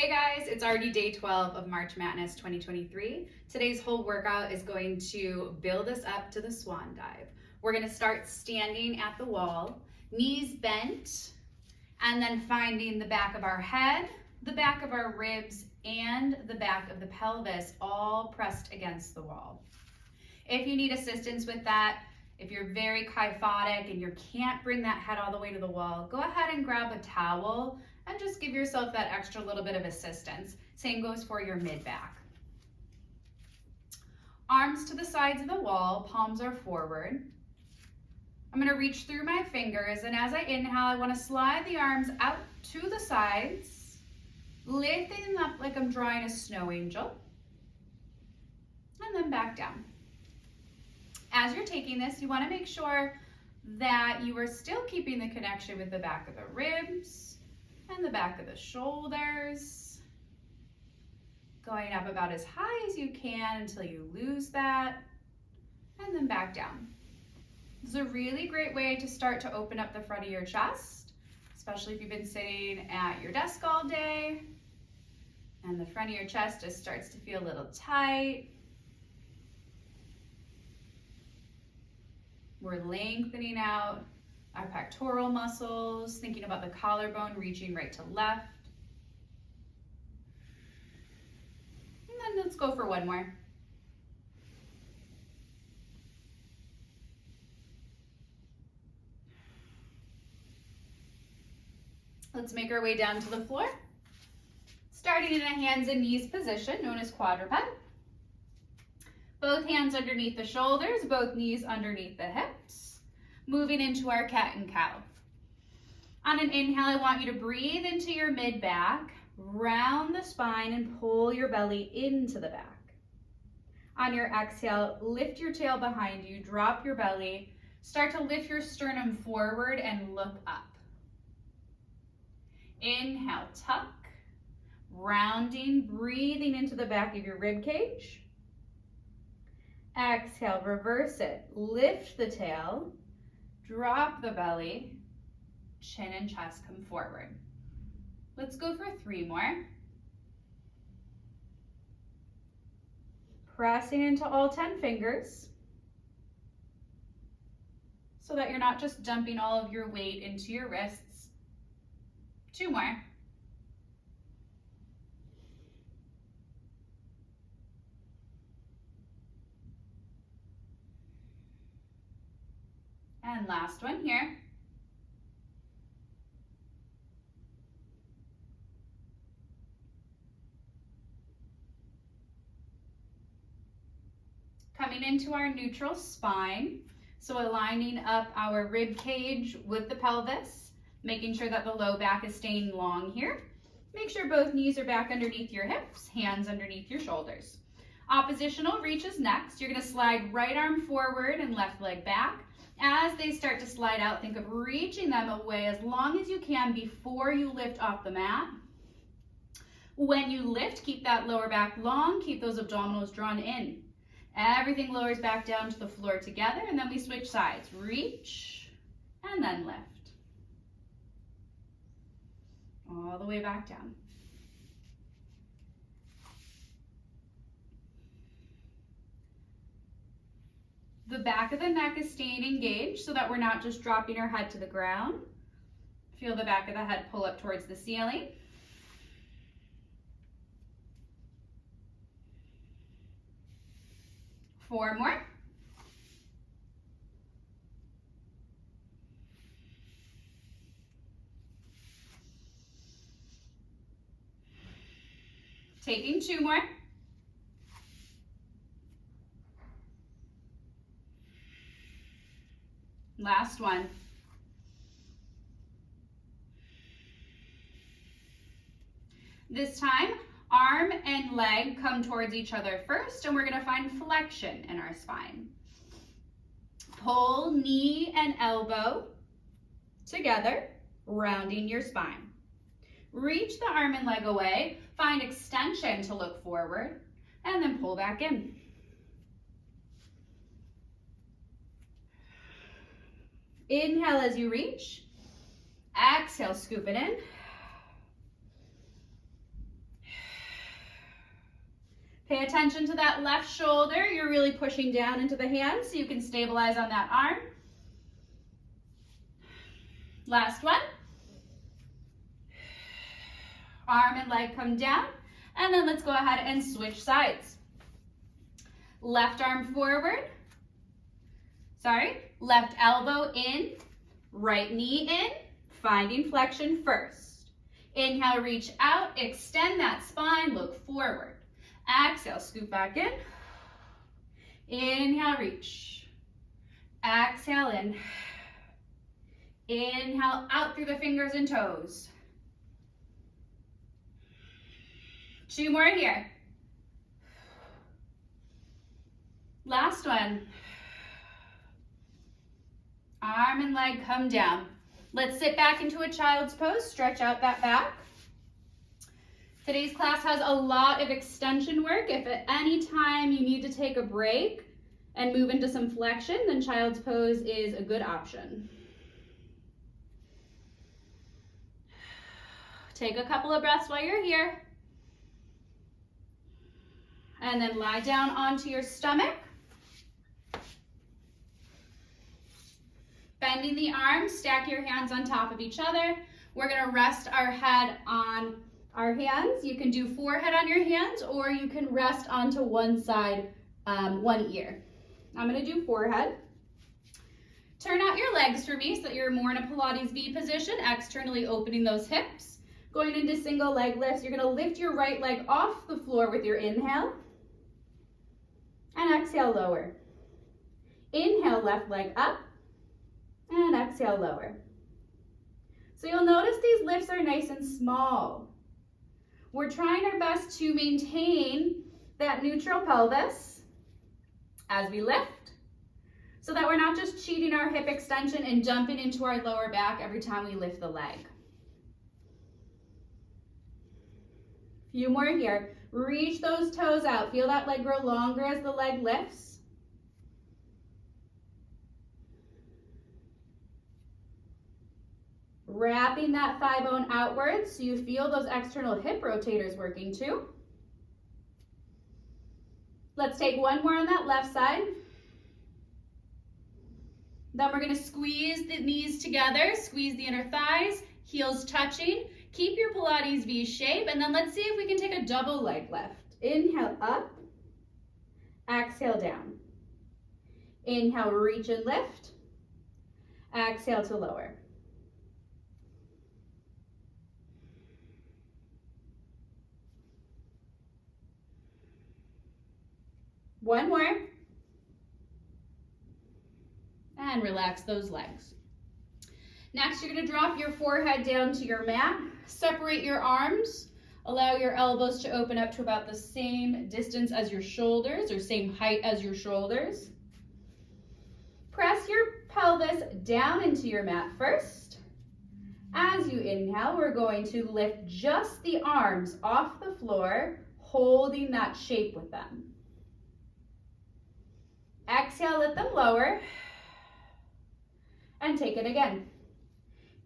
Hey guys, it's already day 12 of March Matness 2023. Today's whole workout is going to build us up to the swan dive. We're going to start standing at the wall, knees bent, and then finding the back of our head, the back of our ribs, and the back of the pelvis all pressed against the wall. If you need assistance with that, if you're very kyphotic and you can't bring that head all the way to the wall, go ahead and grab a towel and just give yourself that extra little bit of assistance. Same goes for your mid-back. Arms to the sides of the wall, palms are forward. I'm going to reach through my fingers, and as I inhale, I want to slide the arms out to the sides, lifting them up like I'm drawing a snow angel, and then back down. As you're taking this, you want to make sure that you are still keeping the connection with the back of the ribs and the back of the shoulders, going up about as high as you can until you lose that, and then back down. This is a really great way to start to open up the front of your chest, especially if you've been sitting at your desk all day and the front of your chest just starts to feel a little tight. We're lengthening out our pectoral muscles, thinking about the collarbone reaching right to left. And then let's go for one more. Let's make our way down to the floor. Starting in a hands and knees position known as quadruped. Both hands underneath the shoulders, both knees underneath the hips. Moving into our cat and cow. On an inhale, I want you to breathe into your mid-back, round the spine, and pull your belly into the back. On your exhale, lift your tail behind you, drop your belly, start to lift your sternum forward and look up. Inhale, tuck, rounding, breathing into the back of your rib cage. Exhale, reverse it, lift the tail, drop the belly, chin and chest come forward. Let's go for 3 more. Pressing into all 10 fingers so that you're not just dumping all of your weight into your wrists. 2 more. And last one here. Coming into our neutral spine. So aligning up our rib cage with the pelvis, making sure that the low back is staying long here. Make sure both knees are back underneath your hips, hands underneath your shoulders. Oppositional reaches next. You're going to slide right arm forward and left leg back. As they start to slide out, think of reaching them away as long as you can before you lift off the mat. When you lift, keep that lower back long, keep those abdominals drawn in. Everything lowers back down to the floor together, and then we switch sides. Reach, and then lift. All the way back down. The back of the neck is staying engaged so that we're not just dropping our head to the ground. Feel the back of the head pull up towards the ceiling. Four more. Taking 2 more. Last one. This time, arm and leg come towards each other first, and we're going to find flexion in our spine. Pull knee and elbow together, rounding your spine. Reach the arm and leg away, find extension to look forward, and then pull back in. Inhale as you reach. Exhale, scoop it in. Pay attention to that left shoulder. You're really pushing down into the hand so you can stabilize on that arm. Last one. Arm and leg come down. And then let's go ahead and switch sides. Left arm forward. Left elbow in, right knee in, finding flexion first. Inhale, reach out, extend that spine, look forward. Exhale, scoop back in. Inhale, reach. Exhale in. Inhale, out through the fingers and toes. 2 more here. Last one. Arm and leg come down. Let's sit back into a child's pose, stretch out that back. Today's class has a lot of extension work. If at any time you need to take a break and move into some flexion, then child's pose is a good option. Take a couple of breaths while you're here. And then lie down onto your stomach. Bending the arms, stack your hands on top of each other. We're gonna rest our head on our hands. You can do forehead on your hands, or you can rest onto one side, one ear. I'm gonna do forehead. Turn out your legs for me so that you're more in a Pilates V position, externally opening those hips. Going into single leg lifts, you're gonna lift your right leg off the floor with your inhale. And exhale, lower. Inhale, left leg up. And exhale, lower. So you'll notice these lifts are nice and small. We're trying our best to maintain that neutral pelvis as we lift, so that we're not just cheating our hip extension and jumping into our lower back every time we lift the leg. Few more here. Reach those toes out. Feel that leg grow longer as the leg lifts. Wrapping that thigh bone outwards so you feel those external hip rotators working too. Let's take one more on that left side. Then we're going to squeeze the knees together, squeeze the inner thighs, heels touching. Keep your Pilates V shape, and then let's see if we can take a double leg lift. Inhale up, exhale down. Inhale, reach and lift. Exhale to lower. One more. And relax those legs. Next, you're going to drop your forehead down to your mat. Separate your arms. Allow your elbows to open up to about the same distance as your shoulders, or same height as your shoulders. Press your pelvis down into your mat first. As you inhale, we're going to lift just the arms off the floor, holding that shape with them. Exhale, let them lower, and take it again.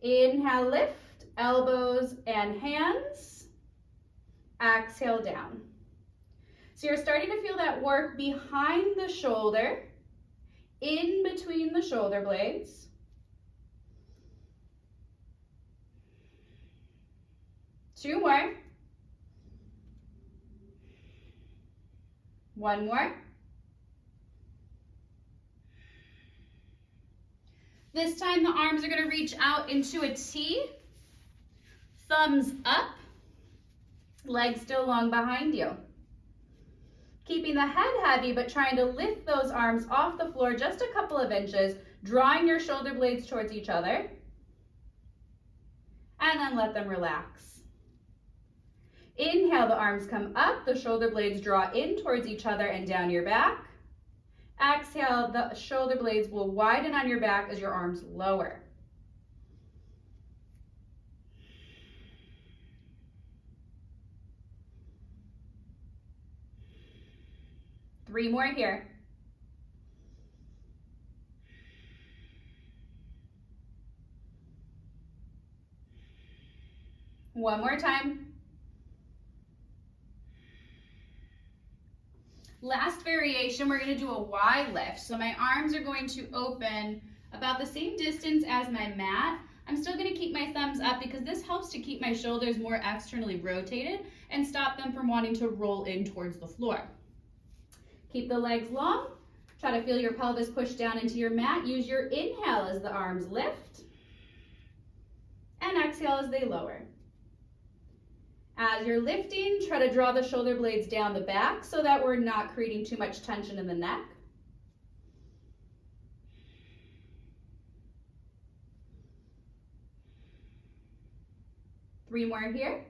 Inhale, lift, elbows and hands. Exhale, down. So you're starting to feel that work behind the shoulder, in between the shoulder blades. Two more. One more. This time the arms are going to reach out into a T, thumbs up, legs still long behind you. Keeping the head heavy, but trying to lift those arms off the floor just a couple of inches, drawing your shoulder blades towards each other, and then let them relax. Inhale, the arms come up, the shoulder blades draw in towards each other and down your back. Exhale, the shoulder blades will widen on your back as your arms lower. Three more here. One more time. Last variation, we're gonna do a Y lift. So my arms are going to open about the same distance as my mat. I'm still gonna keep my thumbs up because this helps to keep my shoulders more externally rotated and stop them from wanting to roll in towards the floor. Keep the legs long. Try to feel your pelvis push down into your mat. Use your inhale as the arms lift and exhale as they lower. As you're lifting, try to draw the shoulder blades down the back so that we're not creating too much tension in the neck. Three more here.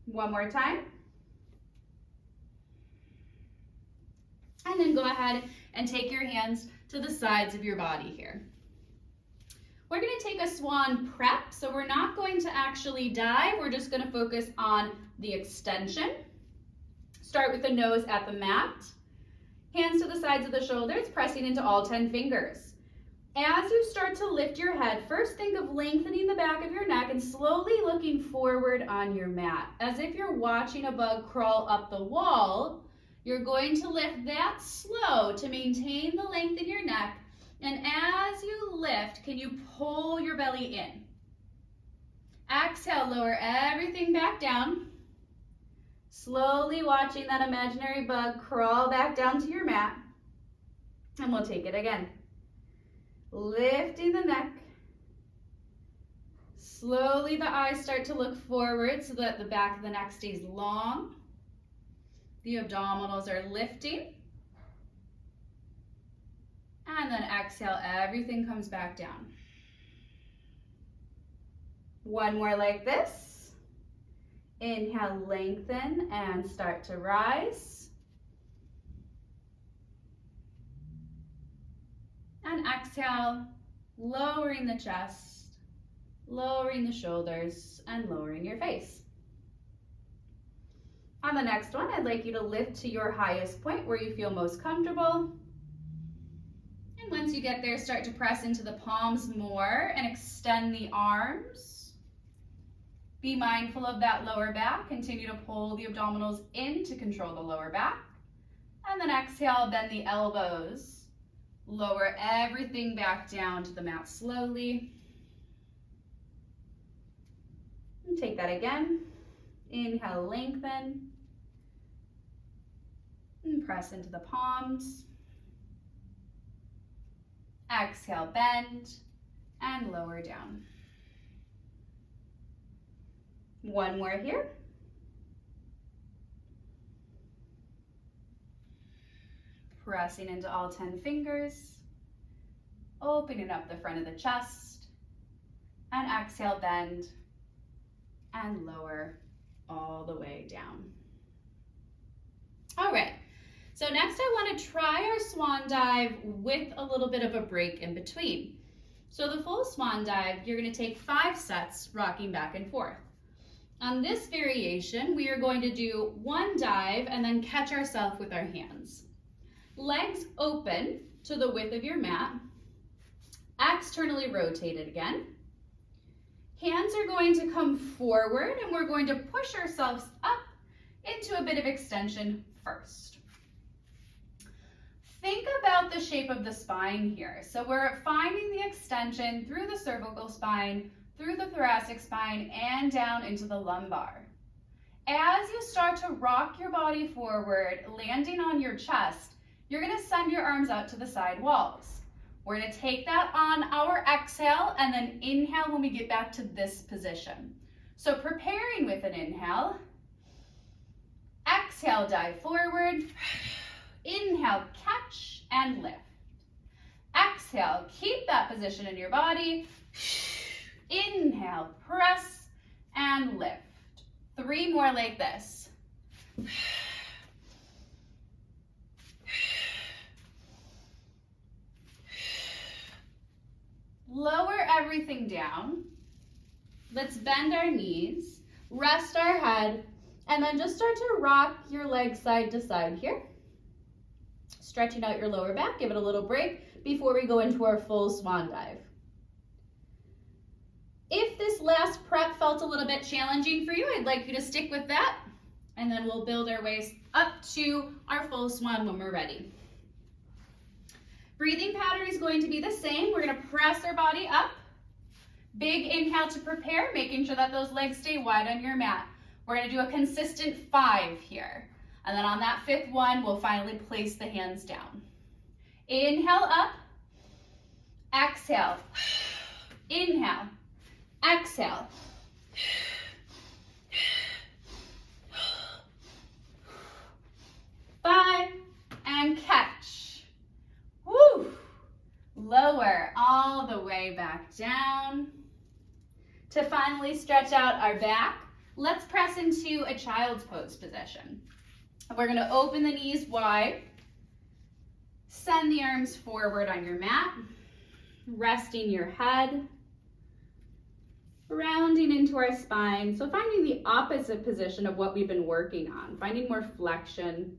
One more time. And then go ahead and take your hands to the sides of your body here. We're going to take a swan prep, so we're not going to actually dive. We're just going to focus on the extension. Start with the nose at the mat. Hands to the sides of the shoulders, pressing into all 10 fingers. As you start to lift your head, first think of lengthening the back of your neck and slowly looking forward on your mat. As if you're watching a bug crawl up the wall, you're going to lift that slow to maintain the length in your neck. And as you lift, can you pull your belly in? Exhale, lower everything back down. Slowly watching that imaginary bug crawl back down to your mat. And we'll take it again. Lifting the neck. Slowly the eyes start to look forward so that the back of the neck stays long. The abdominals are lifting. And then exhale, everything comes back down. One more like this. Inhale, lengthen and start to rise. And exhale, lowering the chest, lowering the shoulders, and lowering your face. On the next one, I'd like you to lift to your highest point where you feel most comfortable. And once you get there, start to press into the palms more and extend the arms. Be mindful of that lower back. Continue to pull the abdominals in to control the lower back. And then exhale, bend the elbows. Lower everything back down to the mat slowly. And take that again. Inhale, lengthen. And press into the palms. Exhale, bend, and lower down. One more here. Pressing into all 10 fingers. Opening up the front of the chest. And exhale, bend, and lower all the way down. All right. So next I want to try our swan dive with a little bit of a break in between. So the full swan dive, you're going to take 5 sets rocking back and forth. On this variation, we are going to do 1 dive and then catch ourselves with our hands. Legs open to the width of your mat, externally rotated again. Hands are going to come forward and we're going to push ourselves up into a bit of extension first. Think about the shape of the spine here. So we're finding the extension through the cervical spine, through the thoracic spine, and down into the lumbar. As you start to rock your body forward, landing on your chest, you're going to send your arms out to the side walls. We're going to take that on our exhale and then inhale when we get back to this position. So preparing with an inhale, exhale, dive forward. Inhale, catch and lift. Exhale, keep that position in your body. Inhale, press and lift. 3 more like this. Lower everything down. Let's bend our knees, rest our head, and then just start to rock your legs side to side here. Stretching out your lower back, give it a little break before we go into our full swan dive. If this last prep felt a little bit challenging for you, I'd like you to stick with that, and then we'll build our ways up to our full swan when we're ready. Breathing pattern is going to be the same. We're going to press our body up. Big inhale to prepare, making sure that those legs stay wide on your mat. We're going to do a consistent 5 here. And then on that 5th one, we'll finally place the hands down. Inhale up. Exhale. Inhale. Exhale. Five, and catch. Woo! Lower all the way back down. To finally stretch out our back, let's press into a child's pose position. We're going to open the knees wide. Send the arms forward on your mat. Resting your head. Rounding into our spine. So finding the opposite position of what we've been working on. Finding more flexion.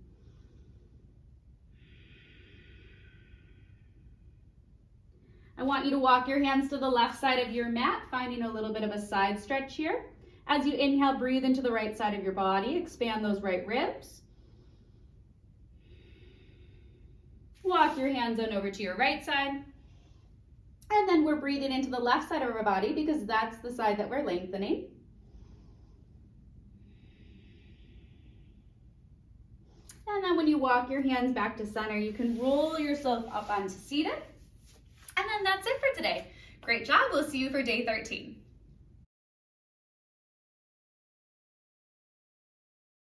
I want you to walk your hands to the left side of your mat, finding a little bit of a side stretch here. As you inhale, breathe into the right side of your body. Expand those right ribs. Walk your hands on over to your right side. And then we're breathing into the left side of our body because that's the side that we're lengthening. And then when you walk your hands back to center, you can roll yourself up onto seated. And then that's it for today. Great job. We'll see you for day 13.